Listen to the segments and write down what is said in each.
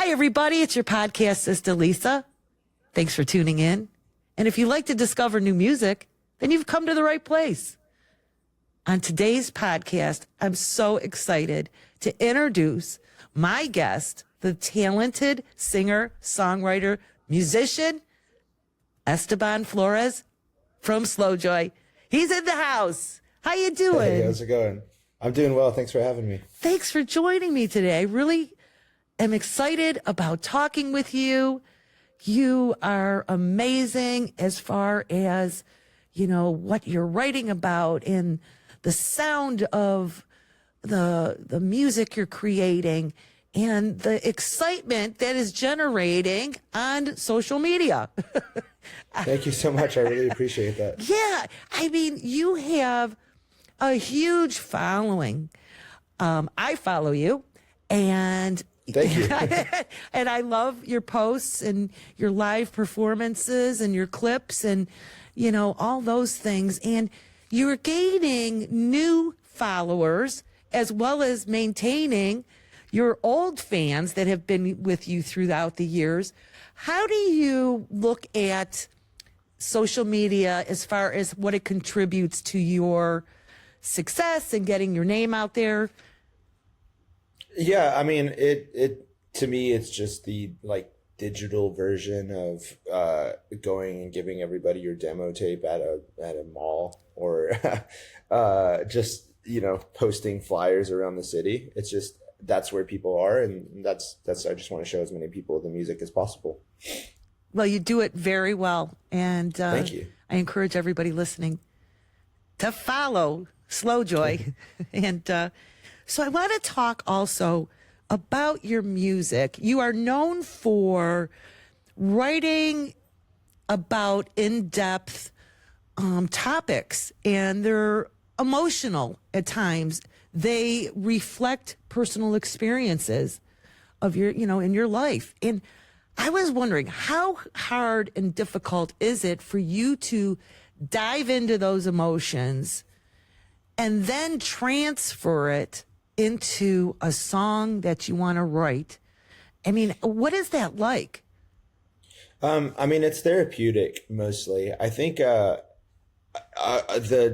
Hi, everybody. It's your podcast, Sista Lisa. Thanks for tuning in. And if you like to discover new music, then you've come to the right place. On today's podcast, I'm so excited to introduce my guest, the talented singer, songwriter, musician, Esteban Flores from Slow Joy. He's in the house. How you doing? Hey, how's it going? I'm doing well. Thanks for having me. Thanks for joining me today. I really am excited about talking with you. You are amazing as far as, you know, what you're writing about and the sound of the music you're creating and the excitement that is generating on social media. Thank you so much. I really appreciate that. Yeah. I mean, you have a huge following. I follow you, and Thank you. and I love your posts and your live performances and your clips and, you know, all those things. And you're gaining new followers as well as maintaining your old fans that have been with you throughout the years. How do you look at social media as far as what it contributes to your success and getting your name out there? Yeah, I mean, it to me, it's just the digital version of going and giving everybody your demo tape at a mall or just, you know, posting flyers around the city. It's just that's where people are, and that's I just want to show as many people the music as possible. Well, you do it very well, and Thank you. I encourage everybody listening to follow Slow Joy. And so I want to talk also about your music. You are known for writing about in-depth topics, and they're emotional at times. They reflect personal experiences of your, you know, in your life. And I was wondering, how hard and difficult is it for you to dive into those emotions and then transfer it into a song that you want to write? I mean, what is that like? I mean, it's therapeutic mostly. I think the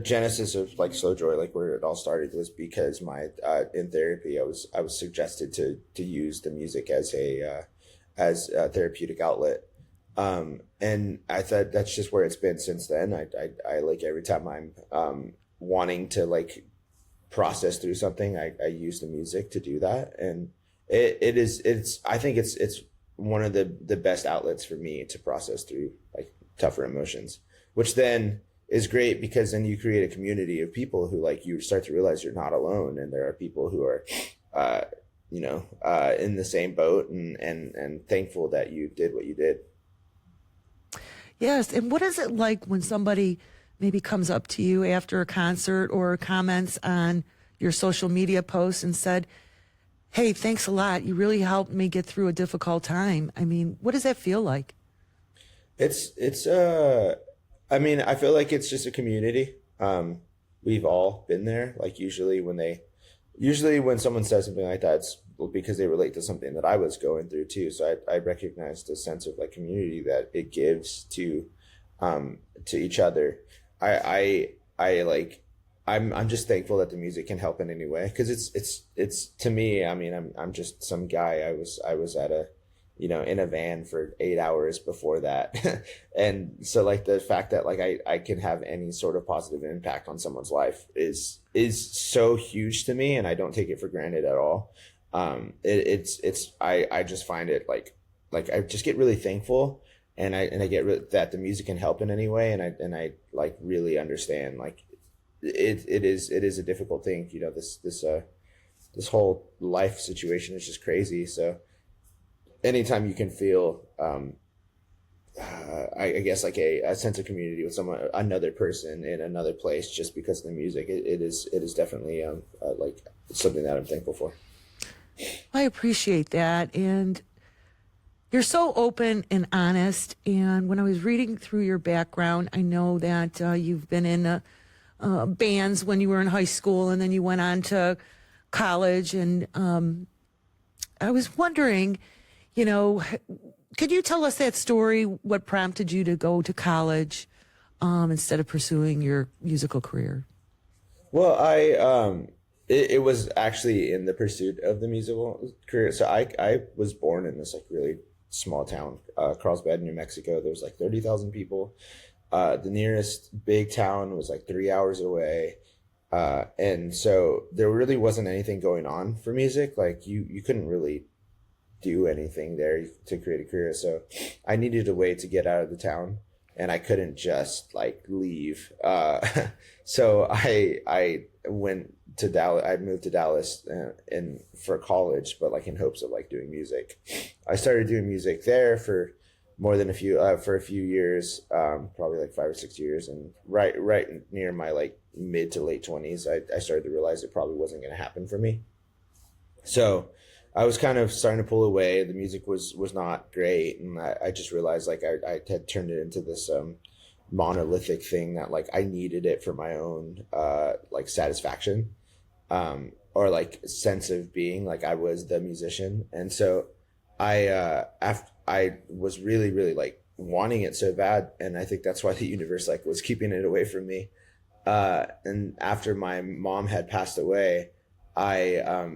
genesis of Slow Joy, where it all started, was because in therapy I was suggested to use the music as a therapeutic outlet. And I thought that's just where it's been since then. I every time I'm wanting to process through something, I use the music to do that. And I think it's one of the best outlets for me to process through tougher emotions, which then is great because then you create a community of people who you start to realize you're not alone, and there are people who are in the same boat and thankful that you did what you did. Yes. And what is it like when somebody maybe comes up to you after a concert or comments on your social media posts and said, "Hey, thanks a lot. You really helped me get through a difficult time"? I mean, what does that feel like? I mean, I feel like it's just a community. We've all been there. Usually when someone says something like that, it's because they relate to something that I was going through too. So I recognize the sense of community that it gives to each other. I'm just thankful that the music can help in any way, because it's to me, I mean, I'm just some guy. I was at in a van for 8 hours before that. And so the fact that I can have any sort of positive impact on someone's life is so huge to me, and I don't take it for granted at all. I just find it I just get really thankful, and I get that the music can help in any way. And I really understand it is a difficult thing. This whole life situation is just crazy. So anytime you can feel, I guess a sense of community with another person in another place just because of the music, it is definitely something that I'm thankful for. I appreciate that. And you're so open and honest. And when I was reading through your background, I know that you've been in bands when you were in high school, and then you went on to college. And I was wondering, you know, could you tell us that story? What prompted you to go to college instead of pursuing your musical career? Well, it was actually in the pursuit of the musical career. So I was born in this like really small town, Carlsbad, New Mexico. There was like 30,000 people. The nearest big town was like 3 hours away. And so there really wasn't anything going on for music. Like you couldn't really do anything there to create a career. So I needed a way to get out of the town, and I couldn't just like leave. So I went to Dallas. I moved to Dallas and for college, but like in hopes of like doing music. I started doing music there for more than a few years, probably like 5 or 6 years. And right near my like mid to late 20s, I started to realize it probably wasn't going to happen for me. So I was kind of starting to pull away. The music was not great. And I just realized like I had turned it into this, monolithic thing that like I needed it for my own, like satisfaction, or like sense of being like I was the musician. And so I was really, really like wanting it so bad. And I think that's why the universe like was keeping it away from me. And after my mom had passed away,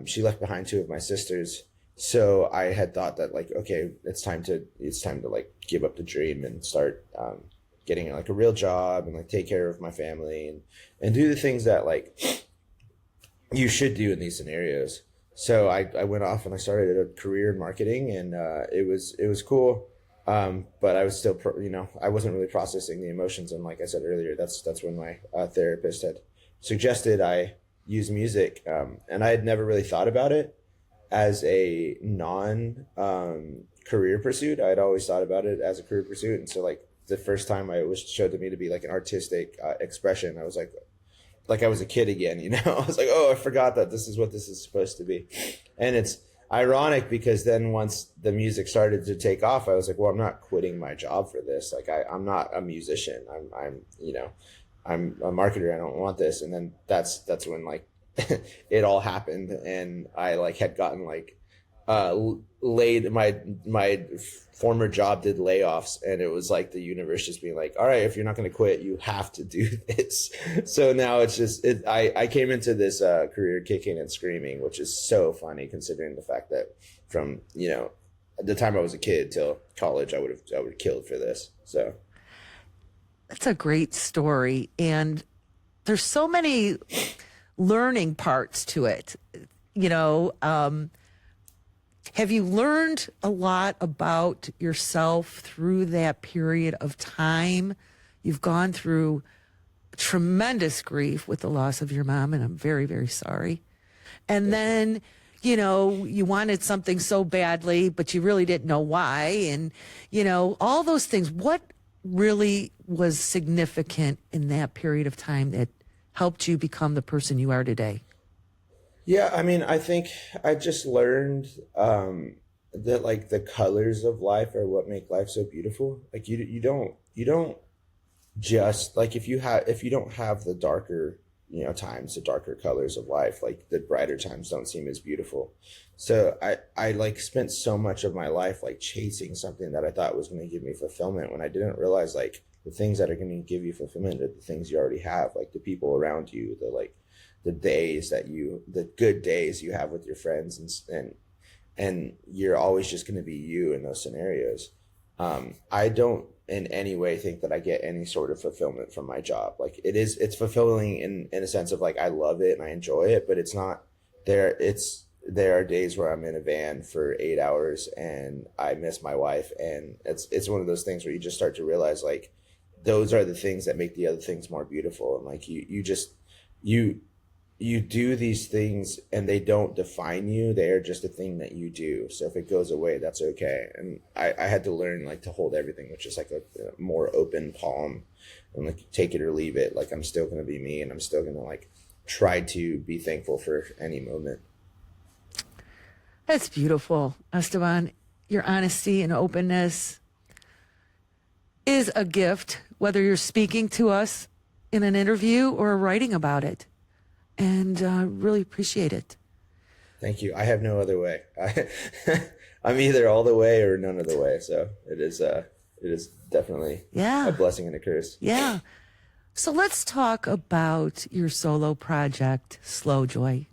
she left behind two of my sisters. So I had thought that like, okay, it's time to like give up the dream and start, getting like a real job and like take care of my family and do the things that like you should do in these scenarios. So I went off and I started a career in marketing, and it was cool. But I was still, I wasn't really processing the emotions. And like I said earlier, that's when my therapist had suggested I use music. And I had never really thought about it as a career pursuit. I'd always thought about it as a career pursuit. And so like the first time it was showed to me to be like an artistic expression, I was like I was a kid again, I was like, oh, I forgot that this is what this is supposed to be. And it's ironic because then once the music started to take off, I was like, well, I'm not quitting my job for this. Like I'm not a musician. I'm a marketer. I don't want this. And then that's when like it all happened. And I like had gotten like, laid my former job did layoffs, and it was like the universe just being like, all right, if you're not going to quit, you have to do this. So now it's just I came into this career kicking and screaming, which is so funny considering the fact that from the time I was a kid till college I would have killed for this. So that's a great story, and there's so many learning parts to it. Have you learned a lot about yourself through that period of time? You've gone through tremendous grief with the loss of your mom, and I'm very, very sorry. And then, you wanted something so badly, but you really didn't know why. And, all those things. What really was significant in that period of time that helped you become the person you are today? Yeah, I mean, I think I just learned that like the colors of life are what make life so beautiful. Like you don't just like if you don't have the darker times, the darker colors of life, like the brighter times don't seem as beautiful. So I like spent so much of my life like chasing something that I thought was going to give me fulfillment, when I didn't realize like the things that are going to give you fulfillment are the things you already have, like the people around you, the good days you have with your friends, and you're always just going to be you in those scenarios. I don't in any way think that I get any sort of fulfillment from my job. Like it's fulfilling in a sense of like, I love it and I enjoy it, but it's not there. There are days where I'm in a van for 8 hours and I miss my wife. And it's one of those things where you just start to realize like, those are the things that make the other things more beautiful. And like, you do these things and they don't define you. They are just a thing that you do. So if it goes away, that's okay. And I had to learn like to hold everything with just like a more open palm and like take it or leave it. Like I'm still going to be me, and I'm still going to like try to be thankful for any moment. That's beautiful, Esteban. Your honesty and openness is a gift, whether you're speaking to us in an interview or writing about it. And really appreciate it. Thank you. I have no other way. I'm either all the way or none of the way. So it is definitely a blessing and a curse. Yeah. So let's talk about your solo project, Slow Joy.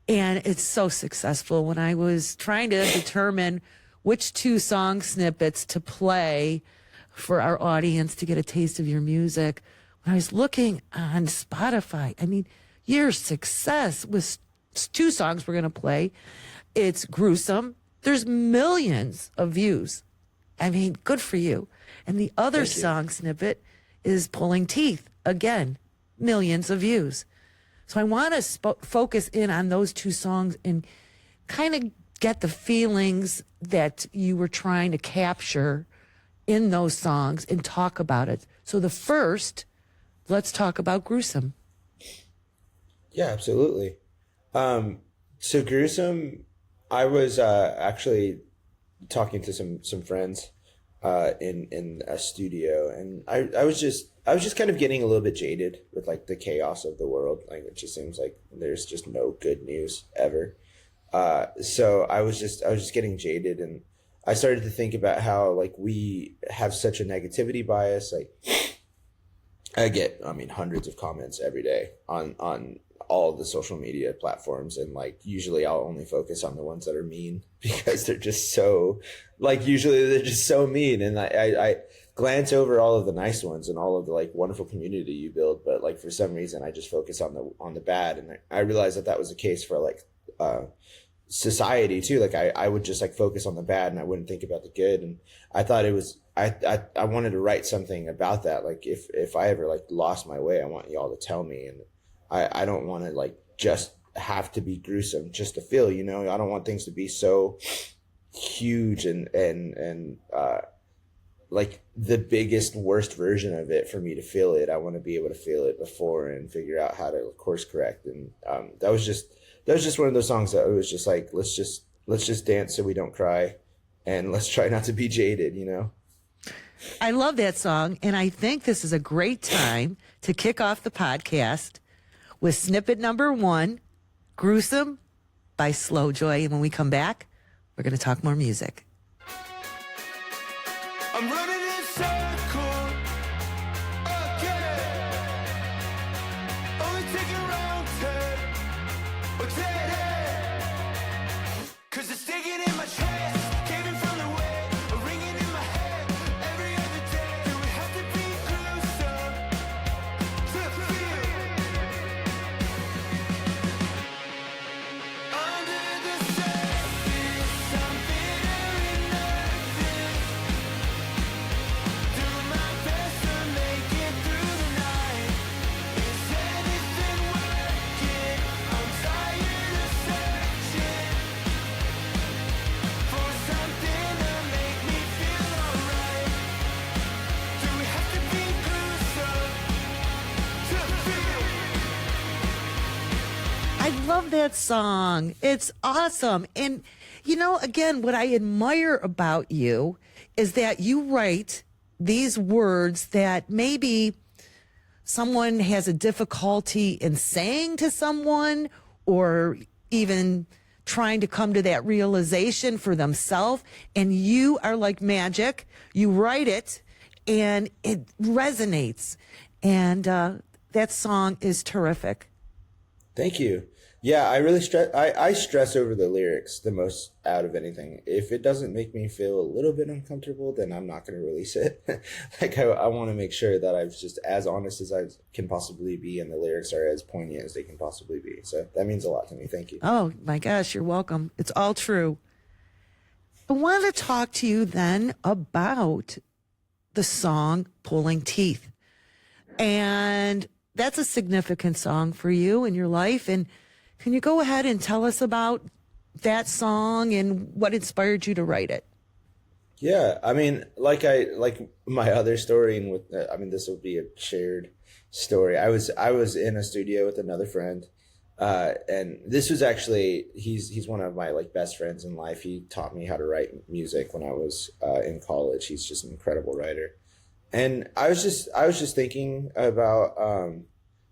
And it's so successful. When I was trying to determine which 2 song snippets to play for our audience to get a taste of your music, when I was looking on Spotify, I mean, your success with 2 songs we're going to play. It's Gruesome. There's millions of views. I mean, good for you. And the other song snippet is Pulling Teeth. Again, millions of views. So I want to focus in on those 2 songs and kind of get the feelings that you were trying to capture in those songs and talk about it. So the first, let's talk about Gruesome. Yeah, absolutely. So Gruesome, I was actually talking to some friends in a studio, and I was just kind of getting a little bit jaded with like the chaos of the world. Like it just seems like there's just no good news ever. So I was just getting jaded, and I started to think about how like we have such a negativity bias. Like I get, hundreds of comments every day on all the social media platforms, and like usually I'll only focus on the ones that are mean because they're just so usually they're just so mean, and I glance over all of the nice ones and all of the like wonderful community you build, but like for some reason I just focus on the bad, and I realized that was the case for like society too. Like I would just like focus on the bad and I wouldn't think about the good, and I thought it was I wanted to write something about that. Like if I ever like lost my way, I want y'all to tell me, and I don't want to like just have to be gruesome just to feel, I don't want things to be so huge and like the biggest worst version of it for me to feel it. I want to be able to feel it before and figure out how to course correct. And that was just one of those songs that it was just like, let's just dance so we don't cry, and let's try not to be jaded, I love that song, and I think this is a great time to kick off the podcast with snippet number 1, Gruesome by Slow Joy. And when we come back, we're going to talk more music. I'm running in circles again. Only taking round turn or dead end. 'Cause it's digging in my chest, caving from the weight, a ringing in my head every other day. Do we have to be gruesome to feel? Under the surface, I'm bitter and nervous. Do my best to make it through the night. Is anything working? I'm tired of searching for something to make me feel alright. Do we have to be gruesome to feel? I love that song. It's awesome. And, again, what I admire about you is that you write these words that maybe someone has a difficulty in saying to someone, or even trying to come to that realization for themselves. And you are like magic. You write it and it resonates. And that song is terrific. Thank you. Yeah, I really I stress over the lyrics the most out of anything. If it doesn't make me feel a little bit uncomfortable, then I'm not going to release it. Like I want to make sure that I'm just as honest as I can possibly be, and the lyrics are as poignant as they can possibly be. So that means a lot to me. Thank you. Oh my gosh, you're welcome. It's all true. I want to talk to you then about the song Pulling Teeth. And that's a significant song for you in your life. And can you go ahead and tell us about that song and what inspired you to write it? Yeah, I mean, like my other story, and with this will be a shared story. I was in a studio with another friend, and this was actually he's one of my like best friends in life. He taught me how to write music when I was in college. He's just an incredible writer, and I was just thinking about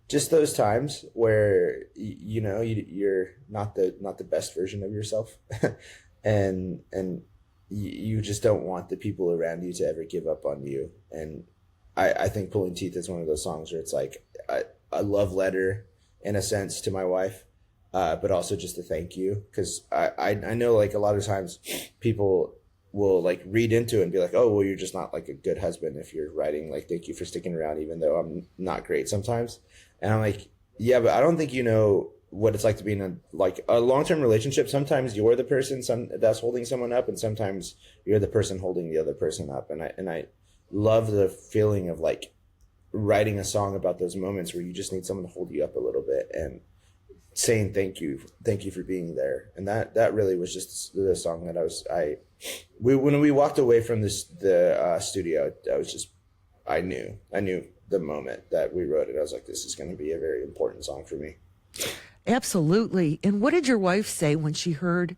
just those times where you're not the best version of yourself. and you just don't want the people around you to ever give up on you. And I think Pulling Teeth is one of those songs where it's like a love letter in a sense to my wife, but also just a thank you. Cause I know like a lot of times people will like read into it and be like, oh, well, you're just not like a good husband if you're writing like, thank you for sticking around, even though I'm not great sometimes. And I'm like, yeah, but I don't think you know what it's like to be in a long-term relationship. Sometimes you're the person that's holding someone up, and sometimes you're the person holding the other person up. And I love the feeling of like writing a song about those moments where you just need someone to hold you up a little bit and saying thank you for being there. And that really was just the song that when we walked away from the studio, I knew the moment that we wrote it. I was like, this is going to be a very important song for me. Absolutely. And what did your wife say when she heard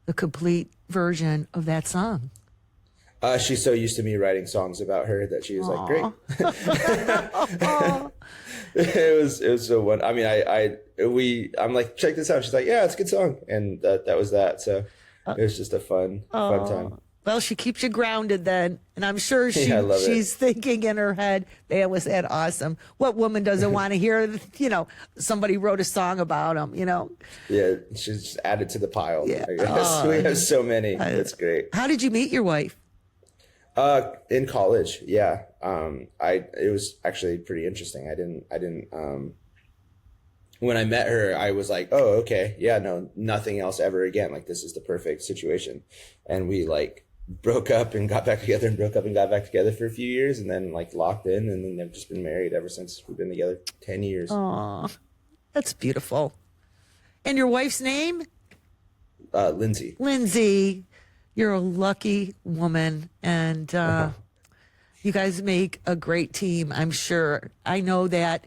the complete version of that song? She's so used to me writing songs about her that she was like, great. It was so fun. I mean, I'm like, check this out. She's like, yeah, it's a good song. And that was that. So it was just a fun time. Well, she keeps you grounded then. And I'm sure Yeah, she's thinking in her head, man, was that awesome? What woman doesn't want to hear, somebody wrote a song about them, Yeah, she's just added to the pile. Yeah. I guess. We have so many. That's great. How did you meet your wife? In college. Yeah. It was actually pretty interesting. I didn't when I met her, I was like, oh, okay. Yeah, no, nothing else ever again. Like, this is the perfect situation. And we like broke up and got back together and broke up and got back together for a few years and then like locked in, and then they've just been married ever since. We've been together 10 years. Aw, that's beautiful. And your wife's name? Lindsay. Lindsay, you're a lucky woman, and you guys make a great team, I'm sure. I know that,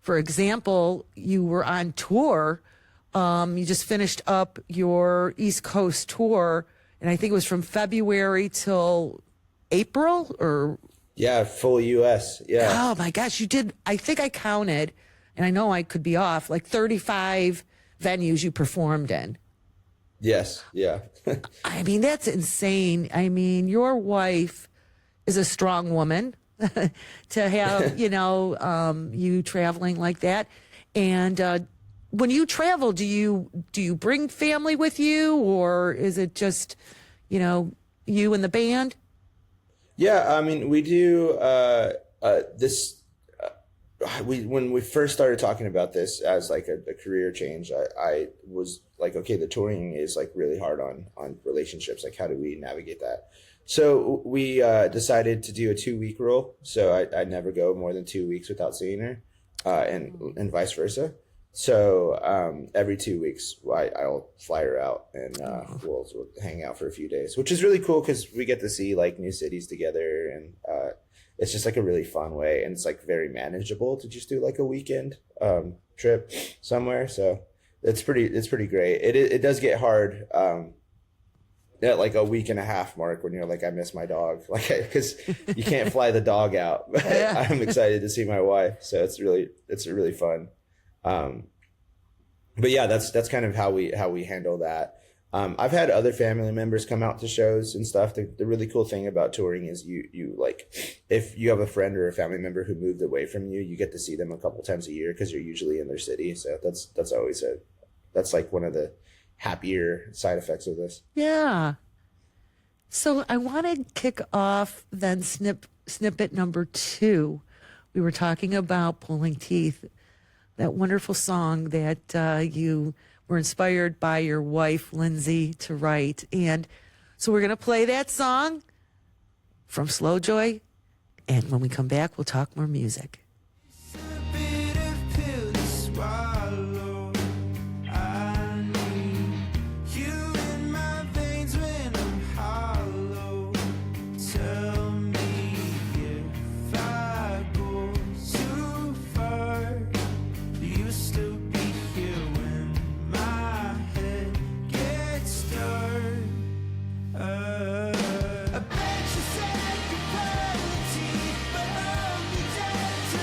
for example, you were on tour. You just finished up your East Coast tour, and I think it was from February till April, or? Yeah, full U.S. Yeah. Oh, my gosh, you did, I think I counted, and I know I could be off, like 35 venues you performed in. Yes. Yeah. I mean, that's insane. I mean, your wife is a strong woman to have, you traveling like that. And when you travel, do you bring family with you, or is it just, you and the band? Yeah. I mean, we do this. When we first started talking about this as like a career change, I was like, okay, the touring is like really hard on relationships. Like, how do we navigate that? So we decided to do a 2-week rule. So I never go more than 2 weeks without seeing her, and vice versa. So every 2 weeks, I'll fly her out, and we'll hang out for a few days, which is really cool because we get to see like new cities together, and it's just like a really fun way, and it's like very manageable to just do like a weekend trip somewhere. So it's pretty great. It does get hard at like a week and a half mark when you're like, I miss my dog, like, because you can't fly the dog out. But I'm excited to see my wife, so it's really fun. But yeah, that's kind of how we handle that. I've had other family members come out to shows and stuff. The really cool thing about touring is you like, if you have a friend or a family member who moved away from you, you get to see them a couple times a year because you're usually in their city. So that's always that's like one of the happier side effects of this. Yeah. So I want to kick off then snippet number 2. We were talking about Pulling Teeth, that wonderful song that you were inspired by your wife, Lindsay, to write. And so we're going to play that song from Slow Joy. And when we come back, we'll talk more music. I bet you said goodbye to teeth, but only dead to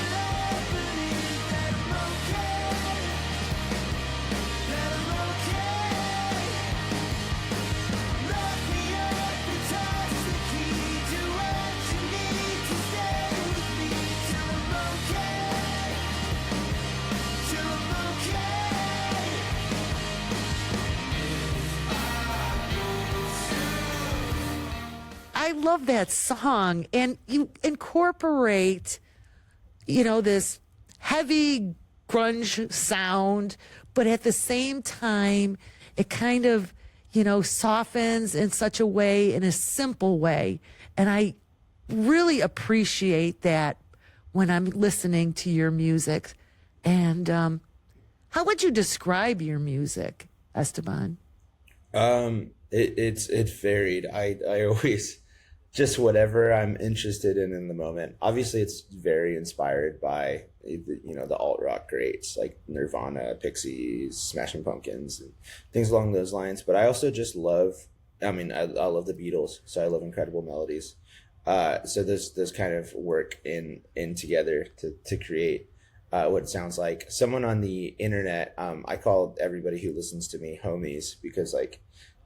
love that song. And you incorporate, this heavy grunge sound, but at the same time, it kind of, softens in such a way, in a simple way. And I really appreciate that when I'm listening to your music. And how would you describe your music, Esteban? It varied. I always just whatever I'm interested in the moment. Obviously, it's very inspired by the alt rock greats like Nirvana, Pixies, Smashing Pumpkins, and things along those lines. But I also just love. I mean, I love the Beatles, so I love incredible melodies. So there's kind of work in together to create what it sounds like. Someone on the internet, I call everybody who listens to me homies, because like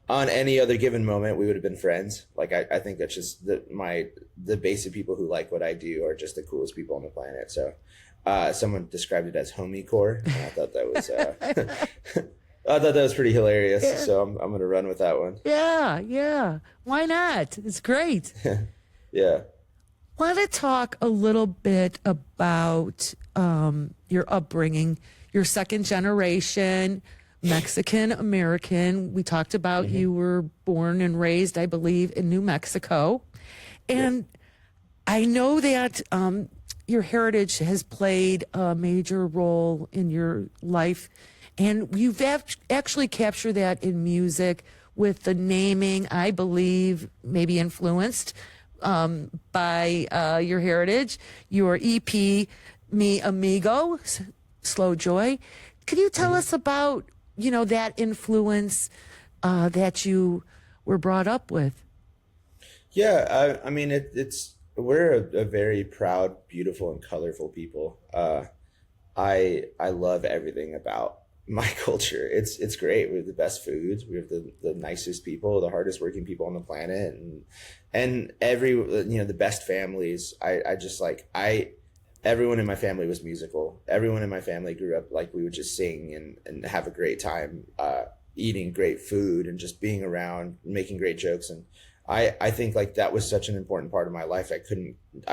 on any other given moment we would have been friends. Like I think that's just the basic people who like what I do are just the coolest people on the planet. So someone described it as homie core, and I thought that was I thought that was pretty hilarious. Yeah. So I'm gonna run with that one. Yeah. Why not? It's great. Yeah. Want to talk a little bit about your upbringing. You're second generation Mexican American. We talked about you were born and raised, I believe, in New Mexico. And I know that your heritage has played a major role in your life. And you've actually captured that in music with the naming, I believe, maybe influenced by your heritage, your EP, Mi Amigo, Slow Joy. Could you tell us about, that influence that you were brought up with? Yeah, I mean, we're a very proud, beautiful, and colorful people. I love everything about my culture. It's great. We have the best foods. We have the nicest people, the hardest working people on the planet, and the best families. Everyone in my family was musical. Everyone in my family grew up like we would just sing and have a great time, eating great food and just being around, making great jokes. And I think like that was such an important part of my life. I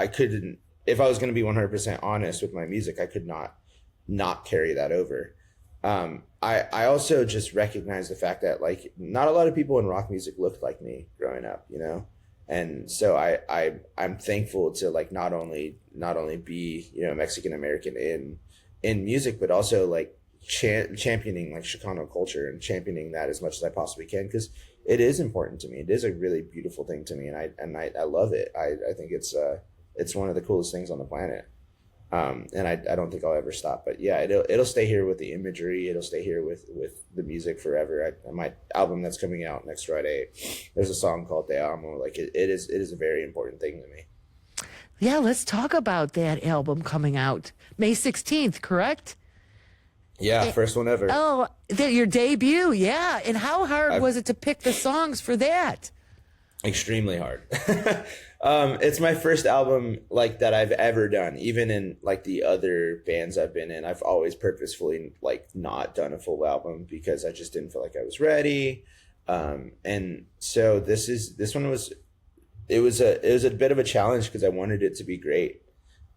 couldn't, if I was going to be 100% honest with my music, I could not carry that over. I also just recognize the fact that like not a lot of people in rock music looked like me growing up, and so I'm thankful to like not only be Mexican American in music, but also like championing like Chicano culture and championing that as much as I possibly can, because it is important to me. It is a really beautiful thing to me, and I love it. I think it's one of the coolest things on the planet. And I don't think I'll ever stop, but yeah, it'll stay here with the imagery. It'll stay here with the music forever. My album that's coming out next Friday, there's a song called Te Amo. Like it is a very important thing to me. Yeah, let's talk about that album coming out May 16th, correct? Yeah, first one ever. Oh, your debut, yeah. And how hard was it to pick the songs for that? Extremely hard. It's my first album like that I've ever done. Even in like the other bands I've been in, I've always purposefully like not done a full album because I just didn't feel like I was ready. And so this one was a bit of a challenge because I wanted it to be great.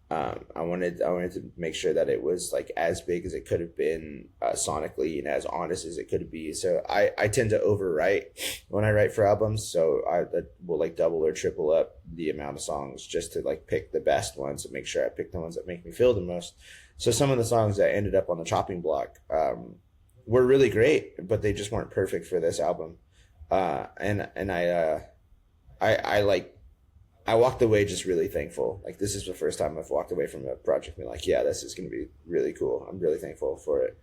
I wanted to make sure that it was like as big as it could have been sonically and as honest as it could be. So I tend to overwrite when I write for albums. So I will like double or triple up the amount of songs just to like pick the best ones and make sure I pick the ones that make me feel the most. So some of the songs that ended up on the chopping block were really great, but they just weren't perfect for this album. And I walked away just really thankful. Like this is the first time I've walked away from a project being like, yeah, this is going to be really cool. I'm really thankful for it.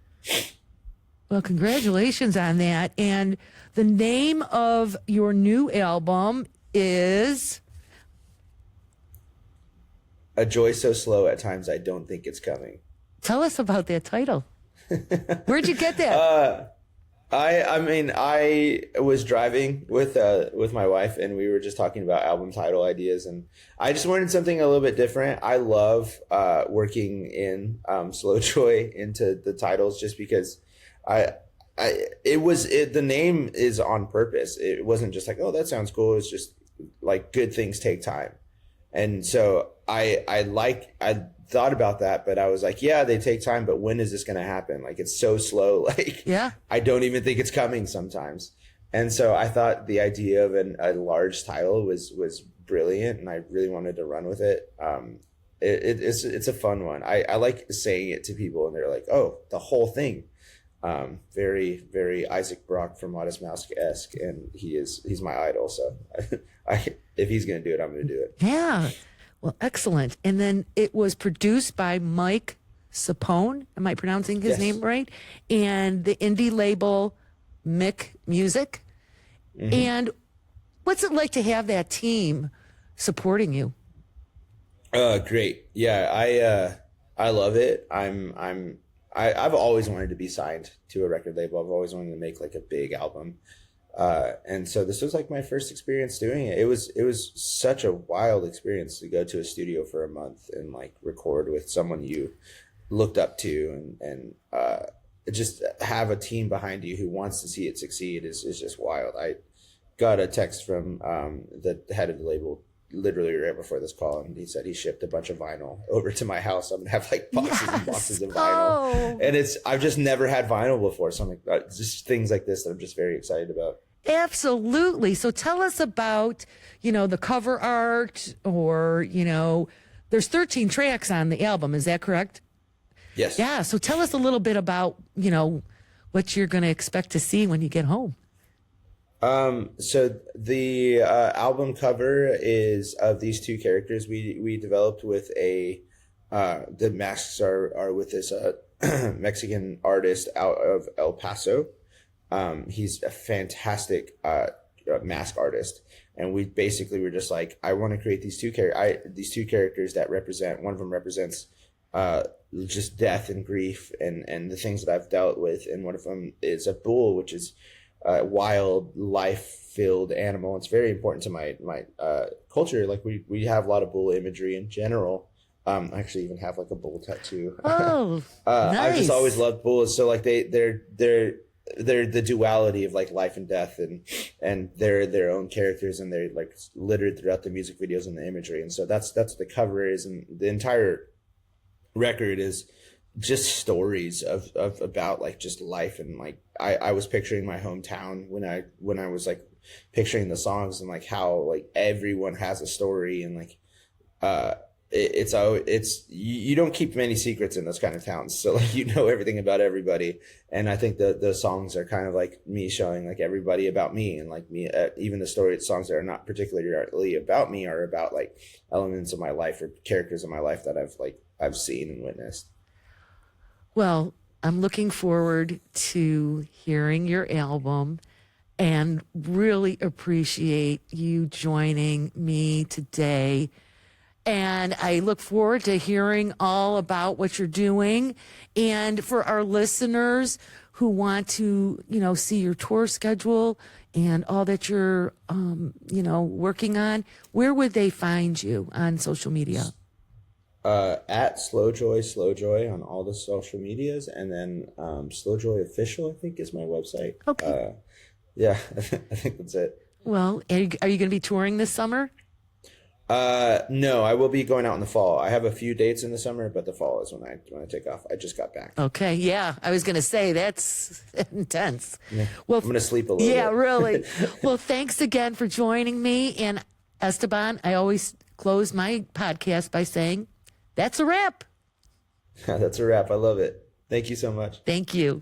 Well, congratulations on that. And the name of your new album is A Joy So Slow at Times I Don't Think It's Coming. Tell us about that title. Where'd you get that? I was driving with my wife and we were just talking about album title ideas, and I just wanted something a little bit different. I love working in slow joy into the titles just because the name is on purpose. It wasn't just like, oh, that sounds cool. It's just like good things take time. And so I thought about that, but I was like, yeah, they take time, but when is this going to happen? Like, it's so slow. Like, Yeah. I don't even think it's coming sometimes. And so I thought the idea of a large title was brilliant, and I really wanted to run with it. It's a fun one. I like saying it to people, and they're like, oh, the whole thing. Very, very Isaac Brock from Modest Mouse-esque, and he's my idol. So if he's going to do it, I'm going to do it. Yeah. Well, excellent. And then it was produced by Mike Sapone. Am I pronouncing his Yes. name right? And the indie label Mick Music. Mm-hmm. And what's it like to have that team supporting you? Great. Yeah, I love it. I've always wanted to be signed to a record label. I've always wanted to make like a big album. And so this was like my first experience doing it. It was such a wild experience to go to a studio for a month and like record with someone you looked up to, and just have a team behind you who wants to see it succeed is just wild. I got a text from the head of the label literally right before this call, and he said he shipped a bunch of vinyl over to my house. I'm gonna have like boxes and boxes of vinyl. And I've just never had vinyl before, so I'm like, just things like this that I'm just very excited about. Absolutely. So tell us about, the cover art, or, there's 13 tracks on the album. Is that correct? Yes. Yeah. So tell us a little bit about, what you're going to expect to see when you get home. So the album cover is of these two characters we developed with the masks are with this Mexican artist out of El Paso. He's a fantastic mask artist, and we basically were just like, I want to create these two characters that represent. One of them represents just death and grief and the things that I've dealt with, and one of them is a bull, which is a wild, life-filled animal. It's very important to my culture. Like we have a lot of bull imagery in general. I actually even have like a bull tattoo. Oh, nice. I've just always loved bulls. So like they're the duality of like life and death, and they're their own characters, and they're like littered throughout the music videos and the imagery. And so that's what the cover is, and the entire record is just stories of about like just life. And like I was picturing my hometown when I was like picturing the songs, and like how like everyone has a story, and like it's you don't keep many secrets in those kind of towns, so like everything about everybody. And I think the songs are kind of like me showing like everybody about me, and like me, even the songs that are not particularly about me are about like elements of my life or characters of my life that I've seen and witnessed. Well, I'm looking forward to hearing your album, and really appreciate you joining me today. And I look forward to hearing all about what you're doing. And for our listeners who want to, see your tour schedule and all that you're, working on, where would they find you on social media? At Slowjoy on all the social medias, and then Slowjoy Official, I think, is my website. Okay. Yeah, I think that's it. Well, are you going to be touring this summer? No, I will be going out in the fall. I have a few dates in the summer, but the fall is when I take off. I just got back. Okay, yeah. I was going to say, that's intense. Yeah. Well, I'm going to sleep a little bit. Yeah, really. Well, thanks again for joining me. And Esteban, I always close my podcast by saying, that's a wrap. That's a wrap. I love it. Thank you so much. Thank you.